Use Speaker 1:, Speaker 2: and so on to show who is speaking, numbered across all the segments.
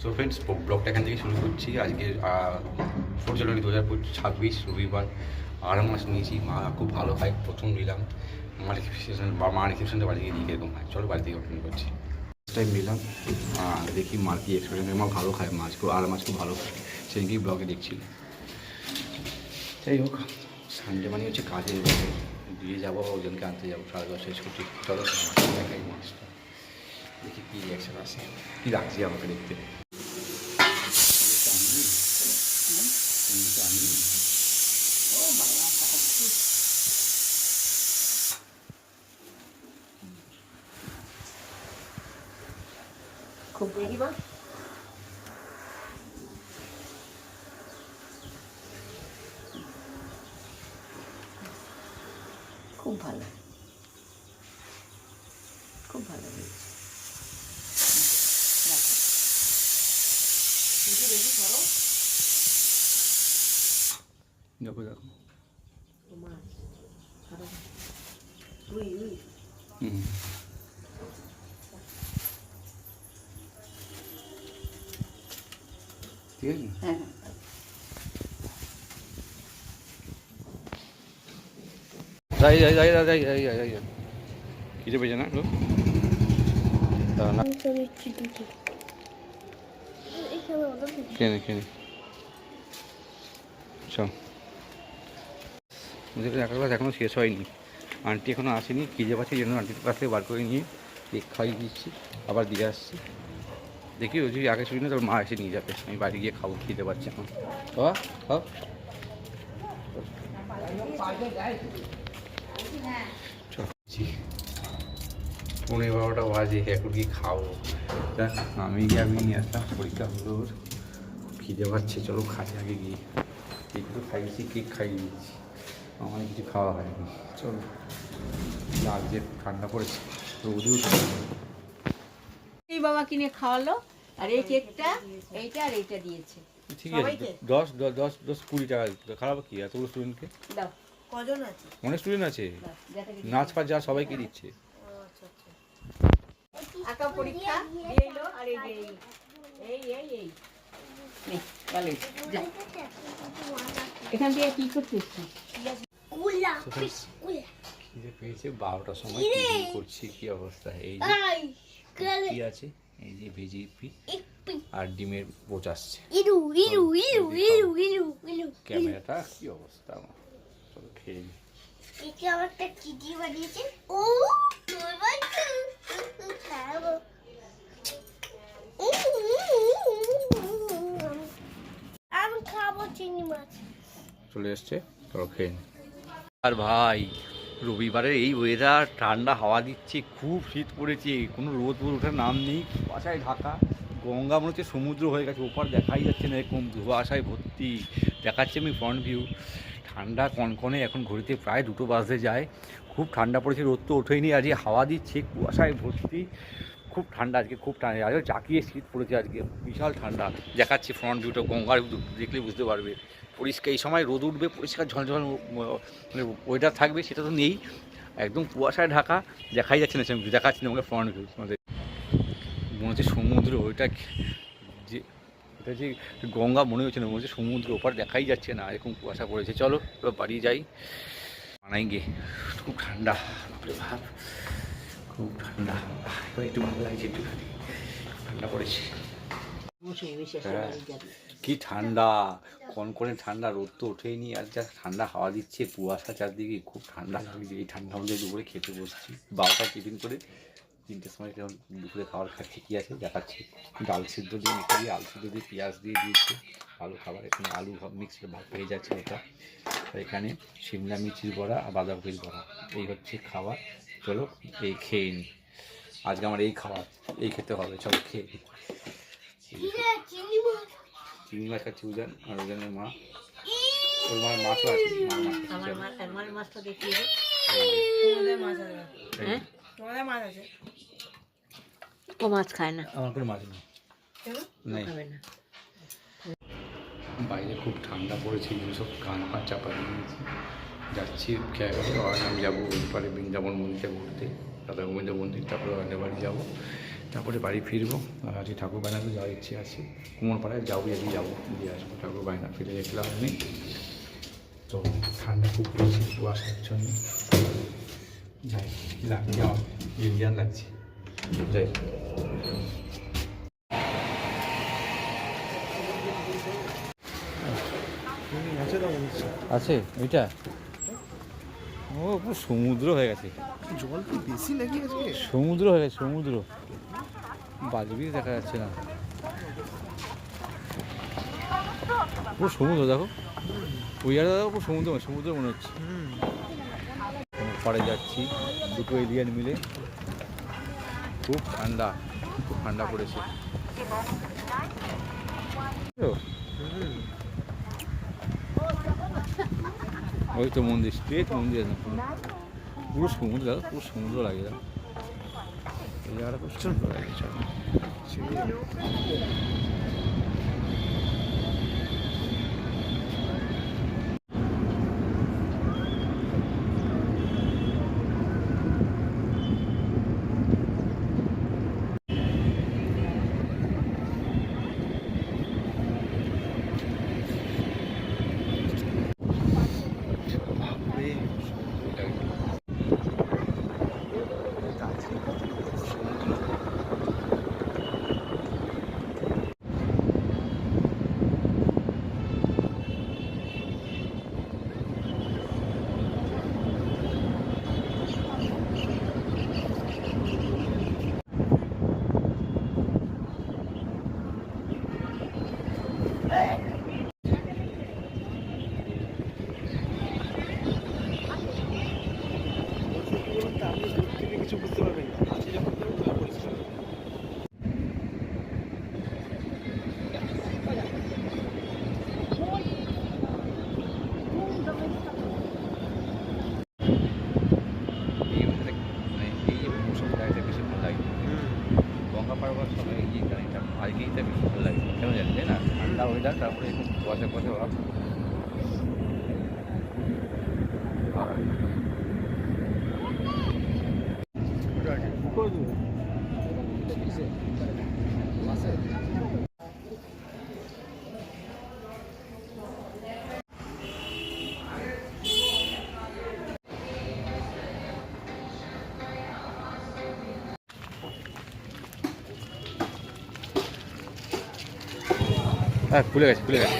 Speaker 1: So friends, ব্লগটা এখান থেকে শুরু করছি। আজকে 4 জানুয়ারি 2026 রবিবার। 8 মাস নিয়েছি। মা খুব ভালো খায়, প্রথম নিলাম। মা রিসেপশনটা বাড়ি গিয়ে দিকে এরকম হয়। চলো বাড়ি থেকে ওপেন করছি। ফার্স্ট টাইম নিলাম, দেখি মার কি এক্সপিরিয়েন্স। মা ভালো খায় মাছ, খুব মাছ খুব ভালো খায়, সেদিনকেই ব্লগে দেখছি। যাই হোক, সানডে মানে হচ্ছে কাজের দিয়ে যাবো, ওজনকে আনতে যাবো 10:30 ছুটি। চলো দেখাই মাছটা, দেখি কী রিয়াকশন আসে, কী রাখছি আমাকে দেখতে।
Speaker 2: খুব দেখি মা, খুব ভালো, খুব ভালো হয়েছে।
Speaker 1: দেখো দেখো,
Speaker 2: মাছ
Speaker 1: হুম, ঠিক আছে।
Speaker 2: হ্যাঁ,
Speaker 1: যাই যাই যাই যাই যাই যাই যাই যাই যাই খিদে পেয়েছে না লোক কেনে কেনে চল। ওদের একটা ক্লাস এখনও শেষ হয়নি, আন্টি এখনও আসেনি। খিদে পাচ্ছে, এই জন্য আন্টির কাছ থেকে বার করে নিয়ে কেক খাইয়ে দিচ্ছি, আবার দিয়ে আসছি। দেখি ওই যদি আগে শুনি না, তোর মা এসে নিয়ে যাবে, আমি বাড়ি গিয়ে খাবো, খিদে পাচ্ছে এখন। খাওয়া খাও। 11:30 বাজে, এখন কি খাবো? দেখ আমি নিয়ে আসলাম, পরীক্ষা হলো ওর, খিদে পাচ্ছে। চলো খাই আগে গিয়ে। কেক তো খাইয়েছি, কেক খাইয়ে দিয়েছি, আমার কিছু খাওয়া হয়নি। চলো, আজ যে ঠান্ডা পড়েছে, রোদও
Speaker 2: এই বাবা কিনে খাওয়ালো, আর এই কেকটা এইটা আর এইটা দিয়েছে।
Speaker 1: ঠিক আছে। 10-20 টাকা খারাপ কি এতগুলো স্টুডেন্টকে?
Speaker 2: দাও, কজন আছে?
Speaker 1: অনেক স্টুডেন্ট আছে, নাচ ফাচ যা সবাইকে দিচ্ছে।
Speaker 2: আঁকা পরীক্ষা দিয়ে এলো, আর এই যে এই এই এই নে, বলে যা। এখান থেকে কি করছিস তুই?
Speaker 1: খিদে পেয়েছে, 12টার সময় টিফিন করছি। কি অবস্থা, এই যে কি আছে, এই যে ভেজি পি আর ডিমের বোচ আসছে। ক্যামেরাটা কি অবস্থা আমার, চলো খেয়ে নি। চলে এসছে, চলো খেয়ে নি। আর ভাই, রবিবারের এই ওয়েদার, ঠান্ডা হাওয়া দিচ্ছে, খুব শীত পড়েছে, কোনো রোদ ওঠার নাম নেই, কুয়াশায় ঢাকা। গঙ্গা মনে হচ্ছে সমুদ্র হয়ে গেছে, ওপার দেখাই যাচ্ছে না, এরকম ধোঁয়াশায় ভর্তি দেখাচ্ছে। আমি ফ্রন্ট ভিউ, ঠান্ডা কনকনে, এখন ঘড়িতে প্রায় 2টো বাজতে যায়। খুব ঠান্ডা পড়েছে, রোদ তো ওঠেইনি, আজকে হাওয়া দিচ্ছে, কুয়াশায় ভর্তি, খুব ঠান্ডা আজকে, খুব ঠান্ডা। আজকে জাকিয়ে শীত পড়েছে আজকে, বিশাল ঠান্ডা। দেখাচ্ছি ফ্রন্ট ভিউটা, গঙ্গার দেখলে বুঝতে পারবে। পরিষ্কার, এই সময় রোদ উঠবে, পরিষ্কার ঝলঝল মানে ওয়েদার থাকবে, সেটা তো নেই, একদম কুয়াশায় ঢাকা, দেখাই যাচ্ছে না। দেখাচ্ছি না আমাকে ফ্রন্ট ভিউ, আমাদের মনে হচ্ছে সমুদ্র, ওইটা যে এটা যে গঙ্গা মনে হচ্ছে না, মনে হচ্ছে সমুদ্র, ওপার দেখাই যাচ্ছে না, এরকম কুয়াশা পড়েছে। চলো এবার বাড়ি যাই, বানাই গে। খুব ঠান্ডা, ভাব খুব ঠান্ডা, এবার একটু ভালো লাগছে, একটুখানি ঠান্ডা পড়েছে। হ্যাঁ, কি ঠান্ডা, কনকনে ঠান্ডা, রোদ তো ওঠেইনি, আর যা ঠান্ডা হাওয়া দিচ্ছে, কুয়াশা চারদিকে, খুব ঠান্ডা লাগছে। এই ঠান্ডা মধ্যে দুপুরে খেতে বসছি, 12টায় টিফিন করে 3টের সময় যখন দুপুরে খাবার খাচ্ছি। কী আছে দেখাচ্ছি, ডাল সিদ্ধ দিয়ে মেখে দিয়ে, আলু সিদ্ধ দিয়ে, পেঁয়াজ দিয়ে দিয়েছি, ভালো খাবার। এখানে আলু মিক্সড ভাত হয়ে যাচ্ছে ওটা, আর এখানে শিমলা মির্চির বড়া আর বাঁধাকপির বড়া, এই হচ্ছে খাবার। চলো এই খেয়ে নিই, আজকে আমার এই খাবার, এই খেতে হবে, চলো খেয়ে নিই। চিংড়ি মাছ খাচ্ছি উজান, আর উজানের মা, ওর মার মাছও আছে,
Speaker 2: আমার মাছটা দেখিয়ে ও মাছ খায় না,
Speaker 1: আমার কোনো মাছ নেই। বাইরে খুব ঠান্ডা পড়েছে, এই সব কান ফান চাপা দিয়ে নিয়েছি। যাচ্ছি খেয়ে, আর আমি যাবো ওই পারে বৃন্দাবন মন্দিরে ঘুরতে, রাধা গোবিন্দ মন্দির, তারপরে অন্য বাড়ি যাবো। তারপরে বাড়ি ফিরবো। আর আজকে ঠাকুর বায়নাতে যাওয়ার ইচ্ছে আছে, কুমোরপাড়ায় যাবো, যদি যাবো দিয়ে আসবো ঠাকুর বায়না, ফিরে গেছিলাম আমি। তো ঠান্ডা খুব পড়েছে, কুয়াশার জন্য যাই, লাগছে আমার ইন্ডিয়ান লাগছে, যাই। আছে ওইটা, ও পুরো সমুদ্র হয়ে গেছে,
Speaker 3: জল কি বেশি নাকি আজকে?
Speaker 1: সমুদ্র হয়ে গেছে, সমুদ্র বাজবি দেখা যাচ্ছে না, পুরো সমুদ্র দেখো, ওই জায়গাটা দেখো পুরো সমুদ্র, সমুদ্র মনে হচ্ছে। পরে যাচ্ছি দুটো এলিয়ান মিলে, খুব ঠান্ডা, খুব ঠান্ডা পড়েছে। ওই তো মন্দির, স্ট্রেট মন্দির আছে, পুরো সমুদ্র দেখো, পুরো সমুদ্র লাগে দেখো, এই জায়গাটা খুব সুন্দর লাগে।
Speaker 3: কিছু বুঝতে পারবেন না, আছে যখন পরিষ্কার।
Speaker 1: গঙ্গা পাড়ার সবাই এই গাড়িটা আজকেই তাকে ভালো লাগে, কেন জানি তাই না, ঠান্ডা ওয়েদার, তারপরে একটু কুয়াশা কুয়াশা ভাব। হ্যাঁ খুলে গেছে, খুলে গেছে।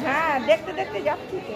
Speaker 2: হ্যাঁ, দেখতে দেখতে যাচ্ছি তো।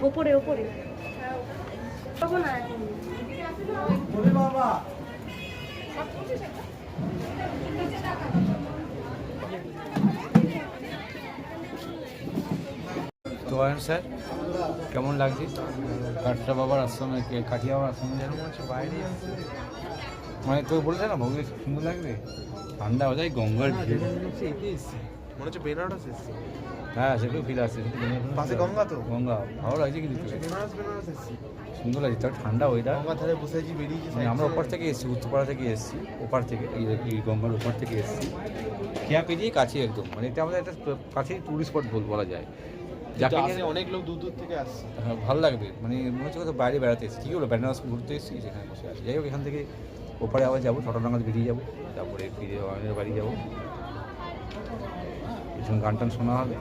Speaker 4: ওপরে ওপরে
Speaker 1: তো অয়ন স্যার কেমন লাগছে কাঠটা বাবার আশ্রমে কাঠিয়া বাবার আশ্রমে যেন
Speaker 3: মনে হচ্ছে বাইরে আসছে।
Speaker 1: মানে তো বলছে না ভোগে সুন্দর লাগবে ঠান্ডা হয়ে যায় গঙ্গার ভিড়
Speaker 3: মনে হচ্ছে বেনারস এসছে।
Speaker 1: হ্যাঁ সেটাও ফিল আসছে
Speaker 3: পাশে গঙ্গা তো?
Speaker 1: গঙ্গা ভালো লাগছে কিন্তু
Speaker 3: বেনারস এসছি।
Speaker 1: সুন্দর লাগছে তার ঠান্ডা ওয়েদার
Speaker 3: গঙ্গার ধারে বসে আছি, বেরিয়েছি
Speaker 1: মানে আমরা ওপার থেকে এসেছি উত্তরপাড়া থেকে এসেছি ওপার থেকে এই গঙ্গার ওপার থেকে এসেছি খেয়া পেরিয়ে কাছে একদম মানে এটা আমাদের একটা কাছেই টুরিস্ট স্পট বলা যায় যাকে
Speaker 3: আসে অনেক লোক দূর দূর থেকে আসছে।
Speaker 1: হ্যাঁ ভালো লাগবে মানে মনে হচ্ছে কোথাও বাইরে বেড়াতে এসেছি কী হলো বেনারস ঘুরতে এসেছি সেখানে বসে আছি যাই হোক এখান থেকে ওপারে আবার যাবো ছটা নাগাদ বেরিয়ে যাবো তারপরে ফিরে অয়নের বাড়ি যাবো কিছুক্ষণ গান টান শোনা হবে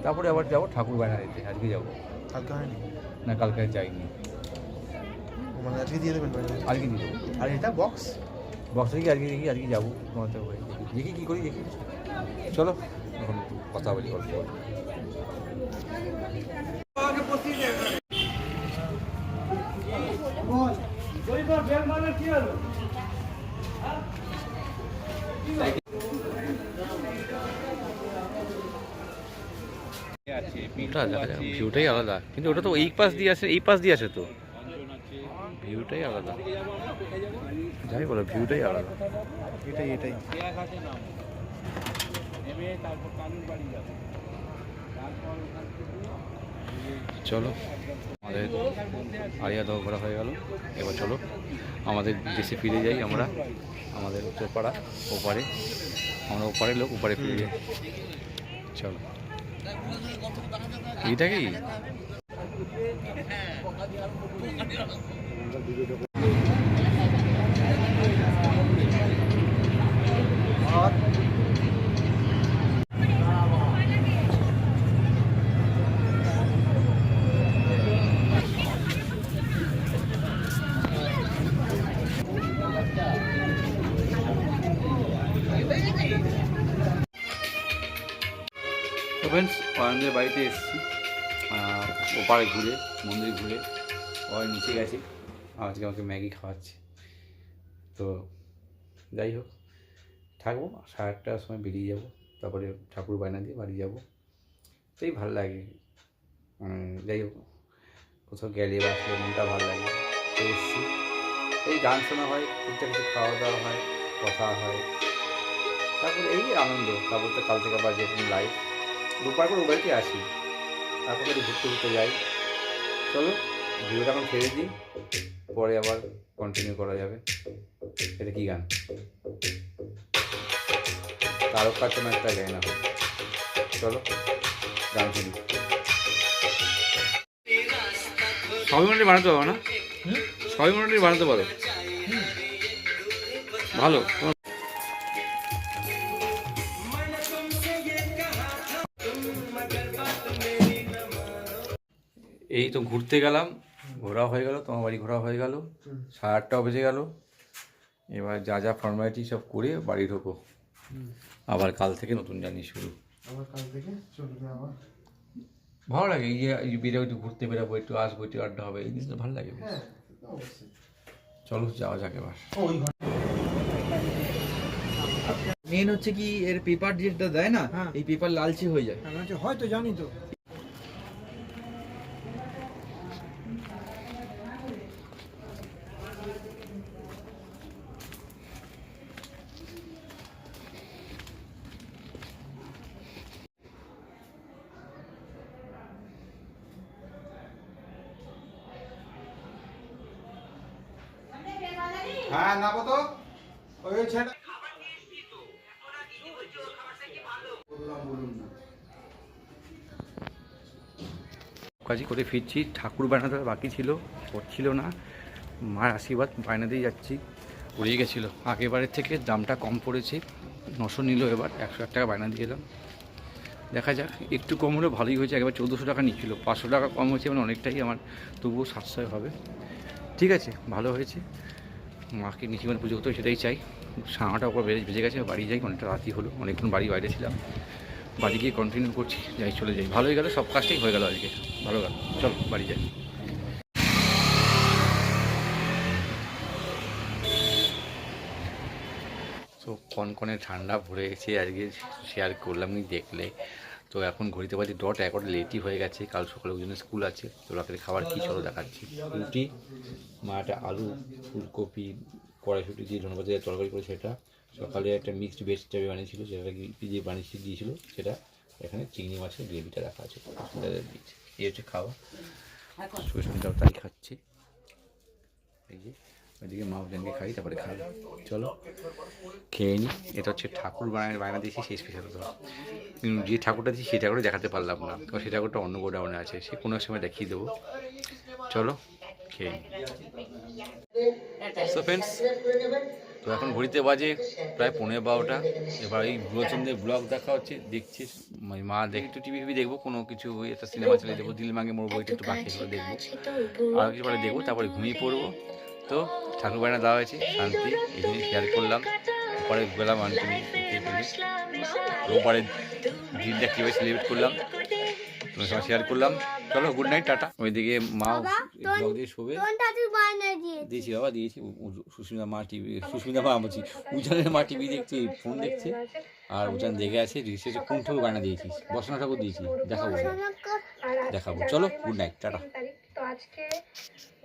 Speaker 1: তারপরে আবার যাবো ঠাকুর বায়না দিতে আজকে যাবো
Speaker 3: কালকে হয়নি,
Speaker 1: না কালকে আর যাইনি
Speaker 3: মানে আজকে দিয়ে দেবেন বাইরে।
Speaker 1: আজকে দিয়ে দেবো
Speaker 3: আর এটা বক্স
Speaker 1: বক্স থেকে আজকে যাবো তোমাদের ওই দেখি কী করি দেখি চলো এখন একটু কথা বলি গল্প করি। ওটা দেখা যায় ভিউটাই আলাদা কিন্তু ওটা তো এই পাশ দিয়ে আছে এই পাশ দিয়ে আছে তো ভিউটাই আলাদা যাই বলো ভিউটাই আলাদা
Speaker 3: এটাই এটাই
Speaker 1: চলো আমাদের আরিয়া দাও করা হয়ে গেল এবার চলো আমাদের দেশে ফিরে যাই আমরা আমাদের উত্তরপাড়া ওপারে আমরা ওপারের লোক ওপারে ফিরে যাই চলো এইটা কি তো ফ্রেন্ডস অয়নদের বাড়িতে এসেছি ওপারে ঘুরে মন্দির ঘুরে ওই নিচে গেছে আজকে আমাকে ম্যাগি খাওয়াচ্ছে তো যাই হোক থাকবো 8:30টার সময় বেরিয়ে যাব তারপরে ঠাকুর বায়না দিয়ে বাড়ি যাব সেই ভালো লাগে যাই হোক কোথাও গেলে বা আসলে মনটা ভালো লাগে তো এসেছি এই গান শোনা হয় টুকটাক কিছু খাওয়া দাওয়া হয় কথা হয় তারপরে এই আনন্দ তারপর তো কাল থেকে আবার যেরকম লাইফ দুপার করে বাড়িতে আসি তারপরে ঘুরতে ঘুরতে যাই চলো ভিডিওটা এখন ছেড়ে দিই পরে আবার কন্টিনিউ করা যাবে এটা কি গান তারক কাছে না একটা গায় না চলো গান শুনি 6 মিনিটে বানাতে পারো না 6 মিনিটে বানাতে পারো ভালো এই তো ঘুরতে গেলাম ঘোরা হয়ে গেল তোমার বাড়ি ঘোরা হয়ে গেল 8:30 বেজে গেল এবার যা যা ফর্মালিটি সব করে বাড়ি ঢোকো আবার কাল থেকে নতুন জার্নি শুরু
Speaker 3: আবার কাল থেকে চলবে আবার।
Speaker 1: ভালো লাগে এই যে বেরো একটু ঘুরতে বেরোবো একটু আসবো একটু আড্ডা হবে এই জিনিসটা ভালো লাগে বেশ।
Speaker 3: হ্যাঁ অবশ্যই।
Speaker 1: চলো যাওয়া যাক এবার
Speaker 4: মেন হচ্ছে কি এর পেপার যেটা দেয় না এই পেপার লালচে হয়ে যায়
Speaker 3: হয়তো জানি তো হ্যাঁ নাবো তো ওই ছেড়ে
Speaker 1: কাজই করে ফিরছি ঠাকুর বায়নাটা বাকি ছিল করছিল না মার আশীর্বাদ বায়না দিয়ে যাচ্ছি উড়িয়ে গেছিলো আগেবারের থেকে দামটা কম পড়েছে 900 নিল এবার 101 টাকা বায়না দিয়ে এলাম দেখা যাক একটু কম হলে ভালোই হয়েছে একবার 1400 টাকা নিচ্ছিল 500 টাকা কম হয়েছে মানে অনেকটাই আমার তবুও সাশ্রয় হবে ঠিক আছে ভালো হয়েছে মাকে নিশিমানে পুজো করতে সেটাই চাই 9:30টার উপর বেজে গেছে বাড়ি যাই অনেকটা রাতই হলো অনেকক্ষণ বাড়ি বাইরে ছিলাম বাড়ি গিয়ে কন্টিনিউ করছি যাই চলে যাই ভালো হয়ে গেল সব কাজটাই হয়ে গেল আজকে ভালো গেল চল বাড়ি যাই তো কনকনে ঠান্ডা পড়ে গেছে আজকে শেয়ার করলাম দেখলে তো তো এখন ঘড়িতে বাজে 11টা লেটই হয়ে গেছে, কাল সকালে ওই জন্য স্কুল আছে। তো রাতের খাবার কী চলো দেখাচ্ছি। রুটি, মা একটা আলু ফুলকপি কড়াইশুটি দিয়ে ধনেপাতা দিয়ে তরকারি করে, সেটা সকালে একটা মিক্সড ভেজ টাইপের বানিয়েছিল, সেটা দিয়ে বানিয়ে দিয়েছিল সেটা। এখানে চিংড়ি মাছের গ্রেভিটা রাখা আছে, সেটা দিয়েছে। এই হচ্ছে খাওয়া। সুস্মিতাও তাই খাচ্ছে। এই যে ওইদিকে মা ওদেরকে খাই, তারপরে খাই। চলো খেয়ে নিই। এটা হচ্ছে ঠাকুর বায়না দিয়েছি, সেই স্পেশাল। যে ঠাকুরটা দিয়েছি সেই ঠাকুরটা দেখাতে পারলাম না, কারণ সেই ঠাকুরটা অন্য গোডাউনে আছে, সে কোনো সময় দেখিয়ে দেবো। চলো খেয়ে নিই। সো ফ্রেন্ডস, তো এখন ঘড়িতে বাজে প্রায় 11:15। এবার এই ব্রচন্দের ব্লগ দেখা হচ্ছে, দেখছি। মা একটু টিভি দেখবো, কোনো কিছু একটা সিনেমা চালিয়ে দেবো, দিল মাঙ্গে মোর বইটা একটু বাকি করে দেখবো, আর কিছু পরে দেখবো, তারপরে ঘুমিয়ে পড়বো। তো ঠাকুর বায়না দেওয়া হয়েছে, শান্তি, এই জন্য শেয়ার করলাম। পরে গেলাম আন্টি রোববারের দিনটা কীভাবে সেলিব্রেট করলাম তোমার সঙ্গে শেয়ার করলাম। চলো গুড নাইট, টাটা। ওইদিকে মা ব্লগ দিয়ে শোবে দিয়েছি, বাবা দিয়েছি। সুস্মিতা মা বলছি, উজানের মা টিভি দেখছে, ফোন দেখছে, আর উজান দেখে আছে রিসেসে কোন ঠাকুর গানা দিয়েছিস, বসনা ঠাকুর দিয়েছি, দেখাবো। চলো গুড নাইট, টাটা।